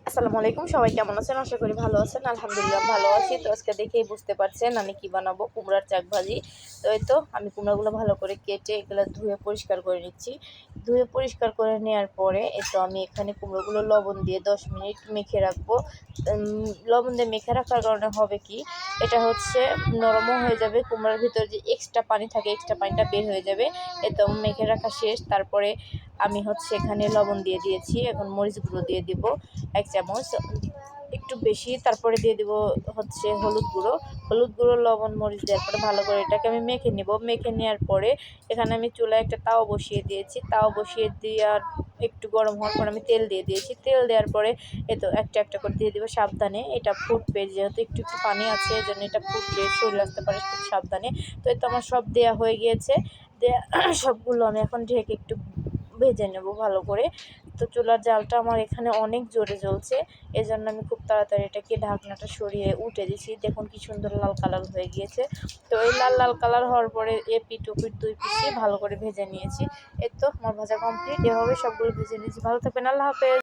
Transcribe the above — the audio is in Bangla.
আসসালামু আলাইকুম, সবাই কেমন আছেন? আশা করি ভালো আছেন। আলহামদুলিল্লাহ ভালো আছি। তো আজকে দেখেই বুঝতে পারছেন আমি কি বানাবো, কুমড়ার চাক ভাজি। তো এই তো আমি কুমড়াগুলো ভালো করে কেটে এগুলো ধুয়ে পরিষ্কার করে নিচ্ছি। ধুয়ে পরিষ্কার করে নেওয়ার পরে এই তো আমি এখানে কুমড়োগুলো লবণ দিয়ে 10 মিনিট মেখে রাখবো। লবণ দিয়ে মেখে রাখার কারণে হবে কি, এটা হচ্ছে নরমও হয়ে যাবে, কুমড়ার ভিতরে যে এক্সট্রা পানি থাকে এক্সট্রা পানিটা বের হয়ে যাবে। এই তো মেখে রাখা শেষ। তারপরে আমি হচ্ছে এখানে লবণ দিয়ে দিয়েছি। এখন মরিচ গুঁড়ো দিয়ে দিব 1 চামচ, একটু বেশি। তারপরে দিয়ে দিব হচ্ছে হলুদ গুঁড়ো, লবণ, মরিচ দেওয়ার পরে ভালো করে এটাকে আমি মেখে নেব। মেখে নেওয়ার পরে এখানে আমি চুলায় একটা তাওয়া বসিয়ে দিয়েছি। তাওয়া বসিয়ে দেওয়ার একটু গরম হওয়ার পর আমি তেল দিয়ে দিয়েছি। তেল দেওয়ার পরে তো একটা একটা করে দিয়ে দিব সাবধানে। এটা ফুটবে, যেহেতু একটু একটু পানি আছে এজন্য এটা ফুটবে, শরীর আসতে পারে, খুব সাবধানে। তো এই তো আমার সব দেওয়া হয়ে গিয়েছে। সবগুলো আমি এখন ঢেকে একটু ভেজে নেব ভালো করে। তো চুলার জালটা আমার এখানে অনেক জোরে জ্বলছে, এজন্য আমি খুব তাড়াতাড়ি এটাকে ঢাকনাটা সরিয়ে উঠে দিছি। দেখুন কি সুন্দর লাল কালার হয়ে গিয়েছে। তো এই লাল লাল কালার হওয়ার পরে এপিঠ ওপিঠ 2 পিসে ভালো করে ভেজে নিয়েছি। এই তো আমার ভাজা কমপ্লিট। এভাবে সবগুলো ভেজে নিয়েছি। ভালো থাকবেন, আল্লাহ হাফেজ।